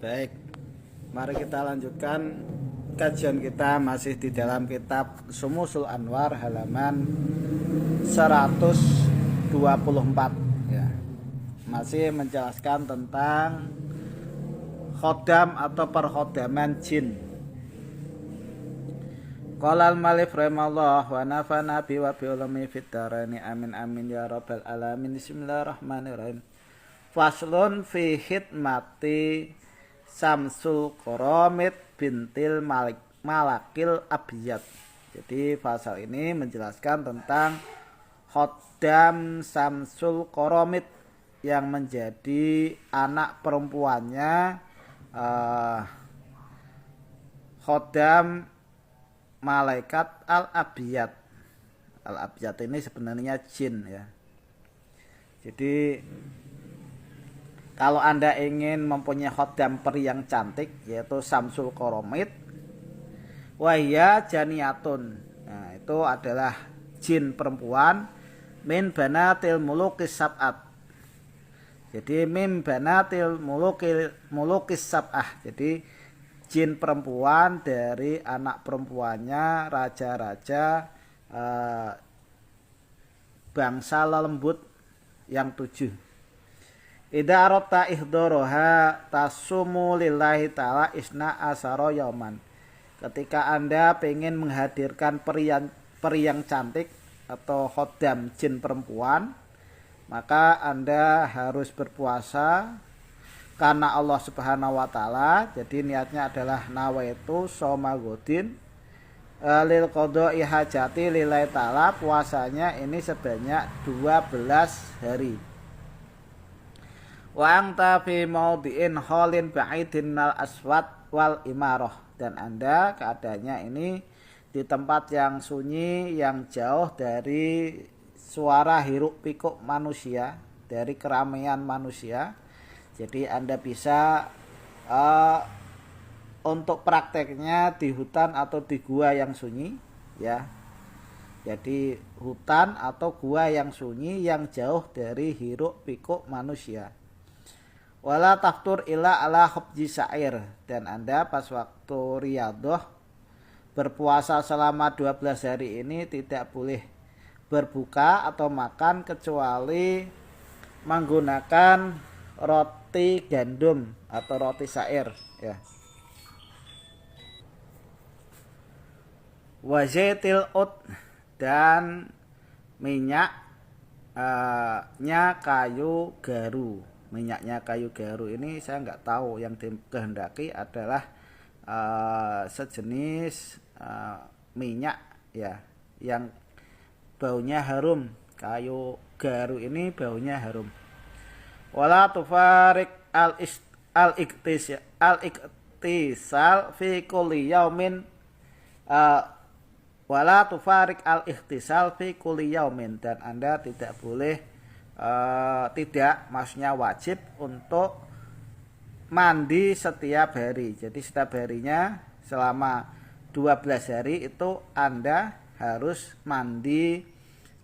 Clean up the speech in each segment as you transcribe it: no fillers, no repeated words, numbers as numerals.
Baik, mari kita lanjutkan kajian kita masih di dalam kitab Syumusul Anwar halaman 124 ya. Masih menjelaskan tentang khodam atau perkhodaman jin. Qala al-malif rahimallah wa nafana bi wa bi ulumi fid daraini amin amin ya rabbal alamin. Bismillahirrahmanirrahim. Faslun fi khidmati Samsul Qoromid bintil Malakil Abiyat. Jadi pasal ini menjelaskan tentang khodam Samsul Qoromid yang menjadi anak perempuannya khodam malaikat Al-Abiyat. Al-Abiyat ini sebenarnya jin ya. Jadi kalau Anda ingin mempunyai khodam peri yang cantik, yaitu Samsul Qoromid, wahya janiyatun. Nah, itu adalah jin perempuan min banatil mulukis sab'at. Jadi min banatil mulukis sab'ah. Jadi jin perempuan dari anak perempuannya raja-raja bangsa lelembut yang 7. Idza arata ihdoroha tasumu lillahi ta'ala isna asaro yauman. Ketika Anda pengen menghadirkan peri yang cantik atau khodam jin perempuan, maka Anda harus berpuasa karena Allah Subhanahu wa taala. Jadi niatnya adalah nawaitu shoma godin lil qadha'i hajati lillahi ta'ala. Puasanya ini sebanyak 12 hari. Wa anta fi maudhi'in khalin ba'idin nal aswad wal imarah. Dan Anda keadaannya ini di tempat yang sunyi, yang jauh dari suara hiruk pikuk manusia, dari keramaian manusia. Jadi Anda bisa untuk prakteknya di hutan atau di gua yang sunyi ya. Jadi hutan atau gua yang sunyi yang jauh dari hiruk pikuk manusia. Wala taftur illa ala khubji sa'ir. Dan Anda pas waktu riyadhah berpuasa selama 12 hari ini tidak boleh berbuka atau makan kecuali menggunakan roti gandum atau roti sa'ir ya. Wa zaitil ud dan minyaknya kayu garu. Minyaknya kayu garu ini saya nggak tahu, yang dikehendaki adalah sejenis minyak ya yang baunya harum. Kayu garu ini baunya harum. Wala tufarik al-iktisal fi kulli yaumin wala tufarik al-iktisal fi kulli yaumin. Dan Anda tidak boleh maksudnya wajib untuk mandi setiap hari. Jadi setiap harinya selama 12 hari itu Anda harus mandi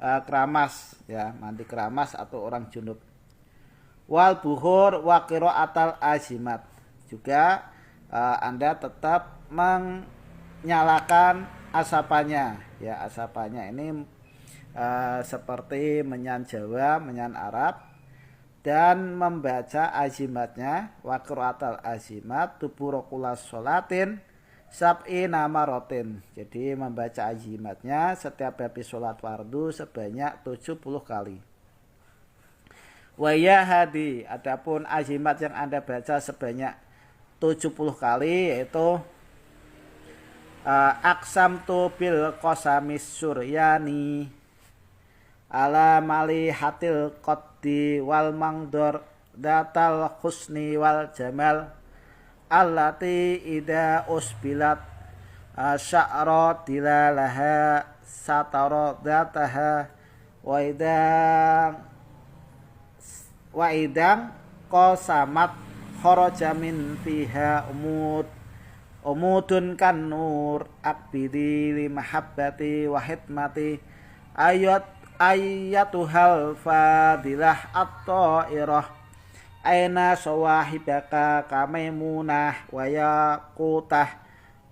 keramas ya, mandi keramas atau orang junub. Wal buhur wa qiraatal azimat. Juga Anda tetap menyalakan asapannya ya. Asapannya ini seperti menyan Jawa, menyan Arab, dan membaca azimatnya wa qiraatal azimat tuburakulas sholatin sab'i namarotin. Jadi membaca azimatnya setiap habis sholat fardu sebanyak 70 kali. Wa ya hadi, adapun azimat yang Anda baca sebanyak 70 kali yaitu aqsamtu bil qasamis suryani ala mali hatil qaddi wal mangdor datal husni wal jamal allati ida usbilat sya'ra dilalaha satara dataha wa idang qasamat kharaja min fiha umudun kan nur akbidi li mahabbati wa hidmati ayatuhal fadilah at-ta'irah aina sawahibaka kamaimunah wa yaqutah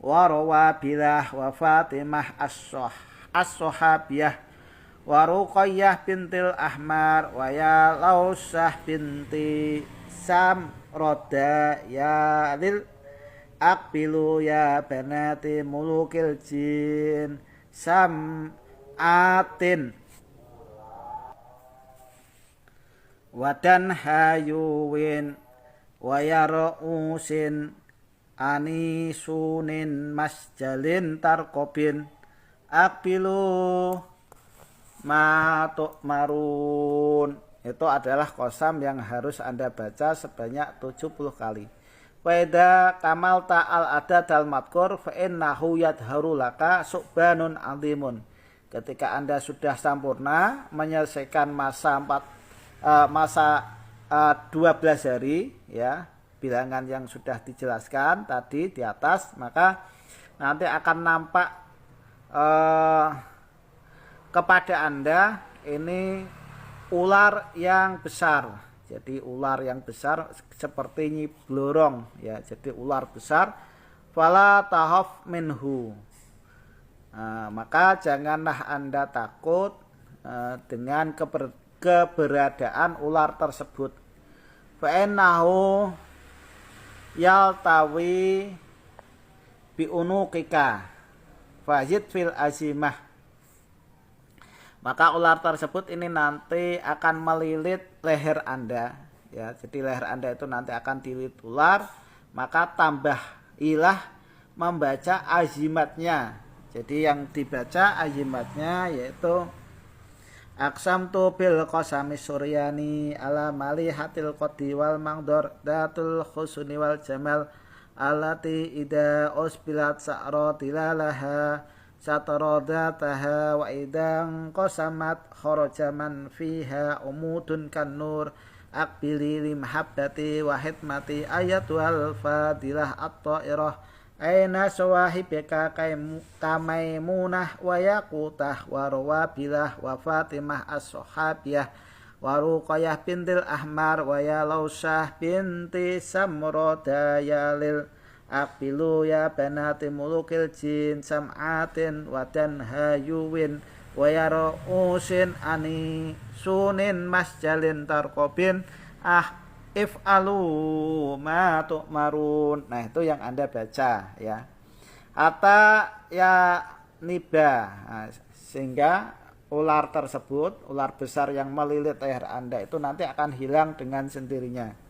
wa rawabilah wa fatimah as-sahabiyah wa ruqayyah bintil ahmar wa ya lausah binti samroda ya lil aqbilu ya banati mulukil jin sam'atin wadan hayuwin wayarausin anisunin masjalin tarkobin aqbilu matuk marun. Itu adalah qasam yang harus Anda baca sebanyak 70 kali. Faida kamal ta'al adad al madkur fa innahu yadharu laka subbanun azimun. Ketika Anda sudah sempurna menyelesaikan masa 12 hari ya, bilangan yang sudah dijelaskan tadi di atas, maka nanti akan nampak kepada Anda ini ular yang besar. Jadi ular yang besar seperti Nyi Blorong ya, jadi ular besar. Fala tahaf minhu. Maka janganlah Anda takut dengan keberadaan ular tersebut. Fa innahu yaltawi bi unuqika fazid fil azimah. Maka ular tersebut ini nanti akan melilit leher Anda ya. Jadi leher Anda itu nanti akan dililit ular, maka tambahilah membaca azimatnya. Jadi yang dibaca azimatnya yaitu aqsamtu bil qasami suryani ala malihatil qadi wal mangdor datul khusuni wal jamal allati ida usbilat sa'ratilalaha satarodataha wa idang qasamat kharajaman fiha umudun kan nur aqbili limhabbati wa hikmati ayatul fadilah at-ta'irah aina sawahibika kamaimunah wa yaqutah wa rawabilah wa fatimah as-sahabiyah wa ruqayyah bintil ahmar wa ya lausah binti samroda yalil aqbilu ya banati mulukil jin sam'atin wadan hayuwin wa yarausin ani sunin masjalin tarkobin if'alu ma tu'marun. Nah itu yang Anda baca ya. Ata ya niba. Sehingga ular tersebut, ular besar yang melilit leher Anda itu nanti akan hilang dengan sendirinya.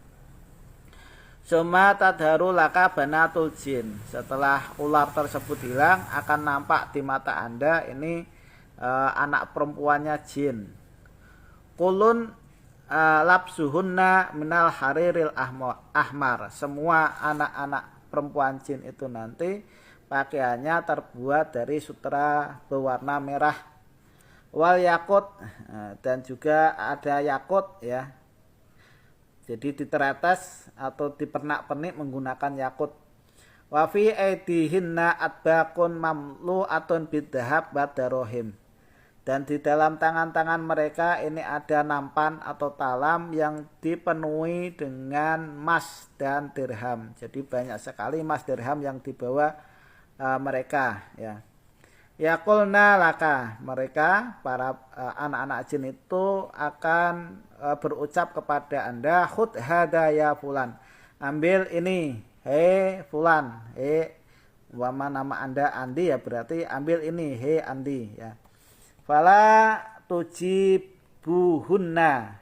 Suma tadharu laka banatul jin. Setelah ular tersebut hilang, akan nampak di mata Anda ini anak perempuannya jin. Kulun labsuhunna minal hariril ahmar. Semua anak-anak perempuan jin itu nanti pakaiannya terbuat dari sutra berwarna merah. Wal yakut, dan juga ada yakut ya. Jadi diteretes atau dipernak-pernik menggunakan yakut. Wa fi aidihinna atbaqun mamlu'atun bidhahab wa darohim. Dan di dalam tangan-tangan mereka ini ada nampan atau talam yang dipenuhi dengan emas dan dirham. Jadi banyak sekali emas dirham yang dibawa mereka ya. Yaqulna laka, mereka para anak-anak jin itu akan berucap kepada Anda, khud hada ya fulan, ambil ini, hei fulan, wama nama Anda Andi ya, berarti ambil ini, hei Andi ya. Fala tujibuhunna,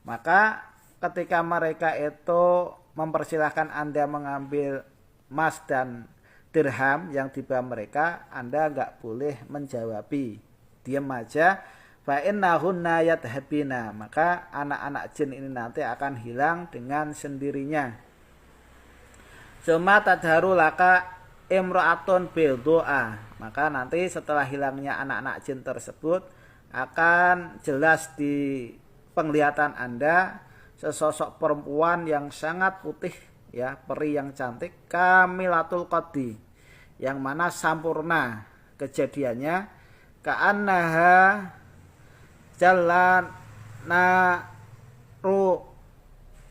maka ketika mereka itu mempersilahkan Anda mengambil emas dan dirham yang dibawa mereka, Anda enggak boleh menjawabi, diam aja. Fa innahunna yadhhabina, maka anak-anak jin ini nanti akan hilang dengan sendirinya. Suma tadharu laka imra'atun bil doa, maka nanti setelah hilangnya anak-anak jin tersebut akan jelas di penglihatan Anda sesosok perempuan yang sangat putih ya, peri yang cantik, kamilatul qadi, yang mana sampurna kejadiannya, ka'annaha jalana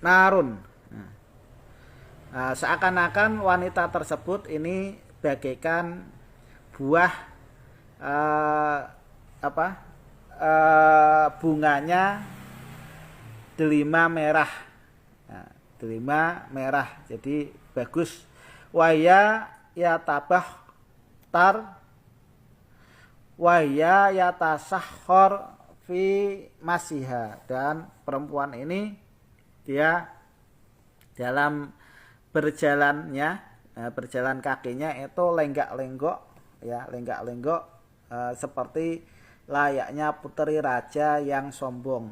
narun. Seakan-akan wanita tersebut ini bagaikan buah bunganya delima merah. Delima merah, jadi bagus. Waya ya tabah tar waya ya tasahhor fi masiha, dan perempuan ini dia dalam berjalannya, berjalan kakinya itu lenggak-lenggok ya, lenggak-lenggok seperti layaknya putri raja yang sombong.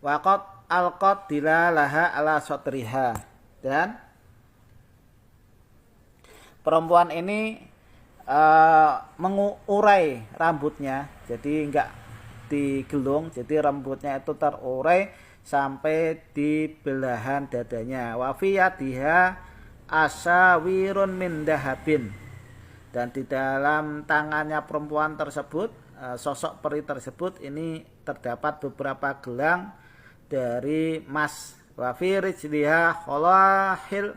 Waqat alqat dilalaha ala sotriha, dan perempuan ini mengurai rambutnya, jadi enggak digelung, jadi rambutnya itu terurai sampai di belahan dadanya. Wa fi yadiha asawirun min dahabin, dan di dalam tangannya perempuan tersebut, sosok peri tersebut ini terdapat beberapa gelang dari emas. Wa fi rijliha khalahil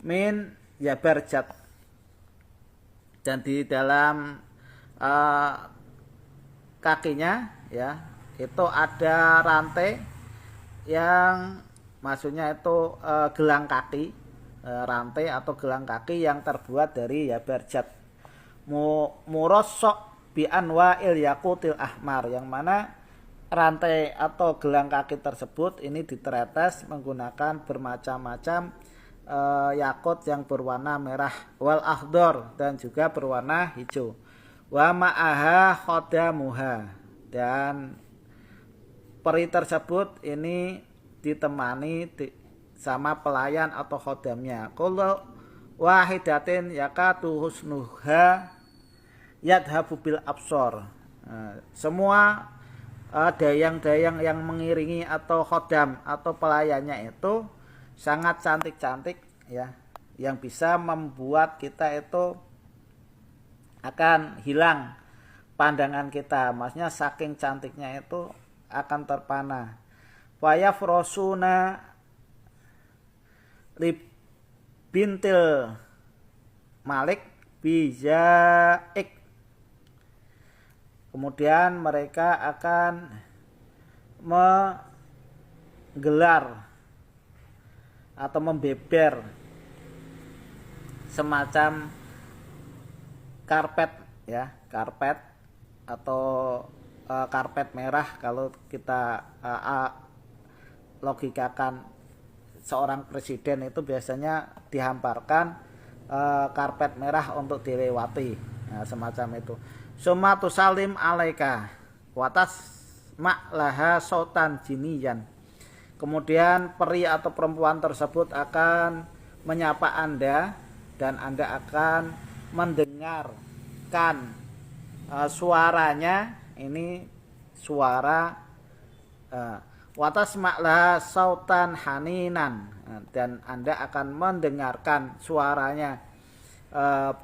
min yabarjat, dan di dalam kakinya ya itu ada rantai yang maksudnya itu gelang kaki, rantai atau gelang kaki yang terbuat dari yabarjat murossok bi anwa'il yaqutil ahmar, yang mana rantai atau gelang kaki tersebut ini diteretes menggunakan bermacam-macam yakut yang berwarna merah, wal akhdar, dan juga berwarna hijau. Wa ma'aha khodamuha, dan peri tersebut ini ditemani sama pelayan atau khodamnya. Kullu wahidatin yakatu husnuha yadhabu bil absor. Semua dayang-dayang yang mengiringi atau khodam atau pelayannya itu sangat cantik-cantik ya, yang bisa membuat kita itu akan hilang pandangan kita, maksudnya saking cantiknya itu akan terpana. Wa yafrosuna li bintil Malik bijaik, kemudian mereka akan menggelar atau membeber semacam karpet ya, karpet atau karpet merah. Kalau kita logikakan seorang presiden itu biasanya dihamparkan karpet merah untuk dilewati, nah, semacam itu. Summa tusalim alaika watas maklaha sautan jiniyan, kemudian peri atau perempuan tersebut akan menyapa Anda, dan Anda akan mendengarkan suaranya, ini suara watas maklah sautan haninan, dan Anda akan mendengarkan suaranya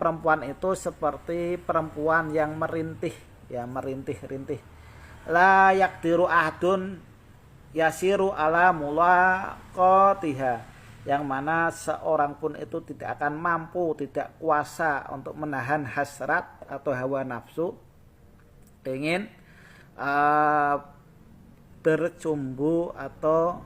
perempuan itu seperti perempuan yang merintih ya, merintih-rintih. La yakdiru ahdun yasiru ala mulaqatiha, yang mana seorang pun itu tidak akan mampu, tidak kuasa untuk menahan hasrat atau hawa nafsu ingin bercumbu atau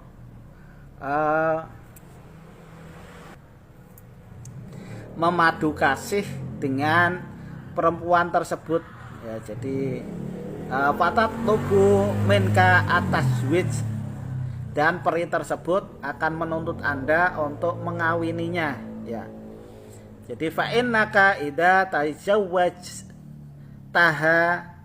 memadu kasih dengan perempuan tersebut ya. Jadi fatat tubuh minka atas wits, dan peri tersebut akan menuntut Anda untuk mengawininya ya. Jadi fa innaka idza tazawwaj taha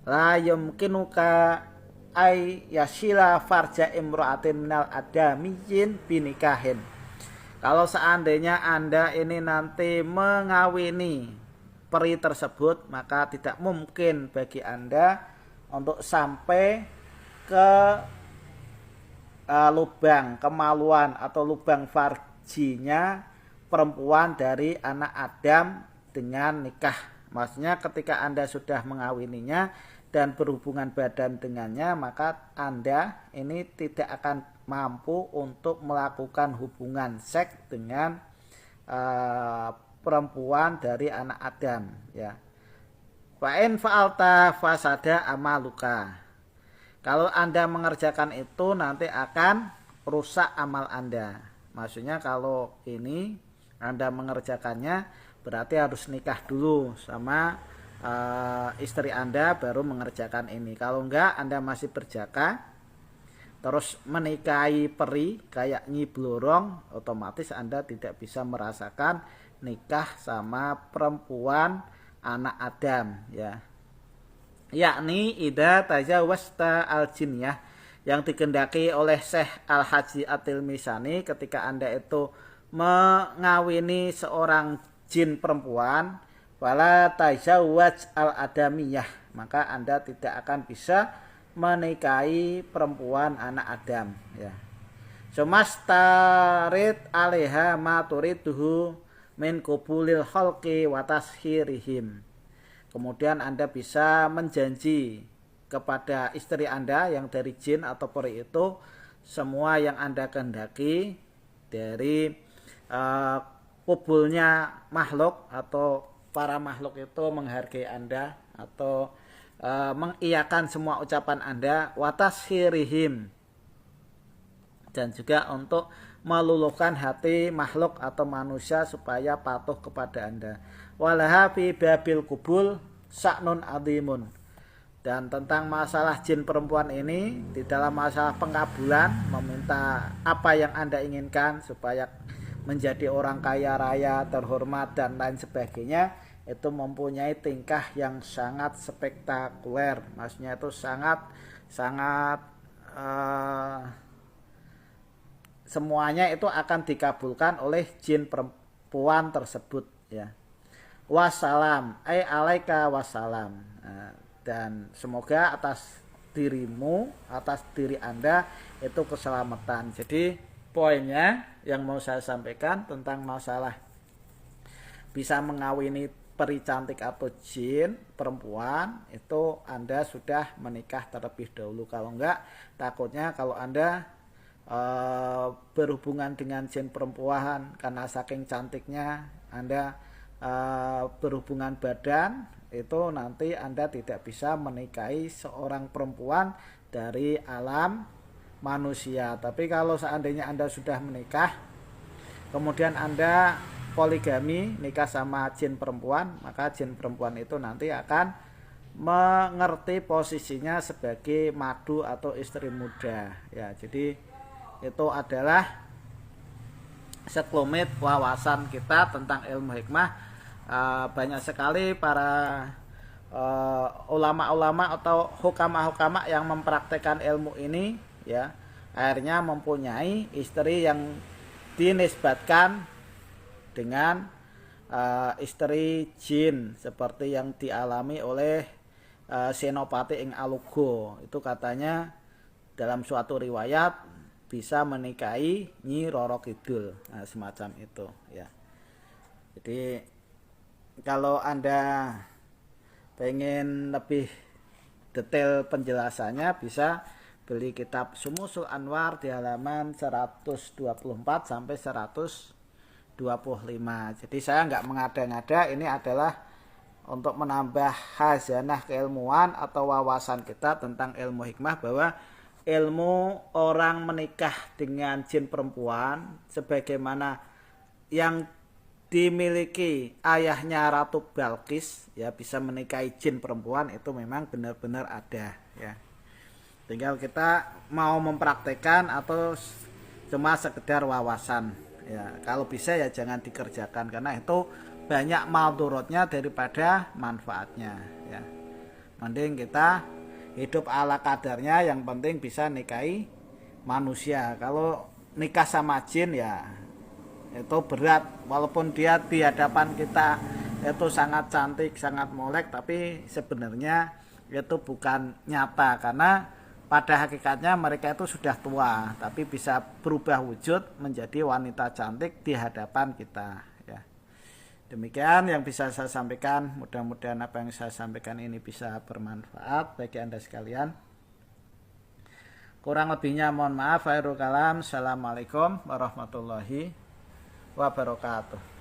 la yumkinuka ay yasila farja imra'atin minal adamiyyin binikahin. Kalau seandainya Anda ini nanti mengawini peri tersebut, maka tidak mungkin bagi Anda untuk sampai ke lubang kemaluan atau lubang farjinya perempuan dari anak Adam dengan nikah. Maksudnya ketika Anda sudah mengawininya, dan berhubungan badan dengannya, maka Anda ini tidak akan mampu untuk melakukan hubungan seks dengan perempuan dari anak Adam, ya. Fa in fa'alta fasada amaluka. Kalau Anda mengerjakan itu nanti akan rusak amal Anda. Maksudnya kalau ini Anda mengerjakannya berarti harus nikah dulu sama istri Anda baru mengerjakan ini. Kalau enggak Anda masih berjaka terus menikahi peri kayak Nyi Blorong, otomatis Anda tidak bisa merasakan nikah sama perempuan anak Adam, ya. Yakni ida tajawasta al-jinniyah, yang dikehendaki oleh Syekh Al-Haji At-Tilmisani ketika Anda itu mengawini seorang jin perempuan, wala tajawwaj al-adamiyah, maka Anda tidak akan bisa menikahi perempuan anak Adam, ya. Sumastarid alaiha ma turiduhu min qubulil khalqi wa tashirihim. Kemudian Anda bisa menjanji kepada istri Anda yang dari jin atau peri itu semua yang Anda kehendaki dari kubulnya makhluk atau para makhluk itu menghargai Anda atau mengiyakan semua ucapan Anda, watashirihim, dan juga untuk meluluhkan hati makhluk atau manusia supaya patuh kepada Anda. Walaha fi babil kubul sa'nun adimun. Dan tentang masalah jin perempuan ini, di dalam masalah pengkabulan, meminta apa yang Anda inginkan supaya menjadi orang kaya raya, terhormat dan lain sebagainya, itu mempunyai tingkah yang sangat spektakuler. Maksudnya itu sangat semuanya itu akan dikabulkan oleh jin perempuan tersebut, ya. Wassalam, alaika wassalam. Dan semoga atas dirimu, atas diri Anda itu keselamatan. Jadi poinnya yang mau saya sampaikan tentang masalah bisa mengawini peri cantik atau jin perempuan, itu Anda sudah menikah terlebih dahulu. Kalau enggak, takutnya kalau Anda berhubungan dengan jin perempuan karena saking cantiknya Anda berhubungan badan, itu nanti Anda tidak bisa menikahi seorang perempuan dari alam manusia. Tapi kalau seandainya Anda sudah menikah, kemudian Anda poligami, nikah sama jin perempuan, maka jin perempuan itu nanti akan mengerti posisinya sebagai madu atau istri muda, ya. Jadi itu adalah sekelumit wawasan kita tentang ilmu hikmah. Banyak sekali para ulama-ulama atau hukama-hukama yang mempraktekkan ilmu ini, ya, akhirnya mempunyai istri yang dinisbatkan dengan istri jin seperti yang dialami oleh Senopati ing Alugo. Itu katanya dalam suatu riwayat bisa menikahi Nyi Roro Kidul, semacam itu, ya. Jadi kalau Anda pengen lebih detail penjelasannya, bisa beli kitab Sumusul Anwar di halaman 124 sampai 125. Jadi saya nggak mengada-ngada, ini adalah untuk menambah khazanah keilmuan atau wawasan kita tentang ilmu hikmah, bahwa ilmu orang menikah dengan jin perempuan sebagaimana yang dimiliki ayahnya Ratu Balkis, ya, bisa menikahi jin perempuan, itu memang benar-benar ada, ya. Tinggal kita mau mempraktekkan atau cuma sekedar wawasan, ya. Kalau bisa ya jangan dikerjakan karena itu banyak maldorotnya daripada manfaatnya, ya. Mending kita hidup ala kadarnya, yang penting bisa nikahi manusia. Kalau nikah sama jin, ya itu berat, walaupun dia di hadapan kita itu sangat cantik, sangat molek, tapi sebenarnya itu bukan nyata, karena pada hakikatnya mereka itu sudah tua, tapi bisa berubah wujud menjadi wanita cantik di hadapan kita, ya. Demikian yang bisa saya sampaikan. Mudah-mudahan apa yang saya sampaikan ini bisa bermanfaat bagi Anda sekalian. Kurang lebihnya mohon maaf. Akhirul kalam. Assalamualaikum warahmatullahi wabarakatuh.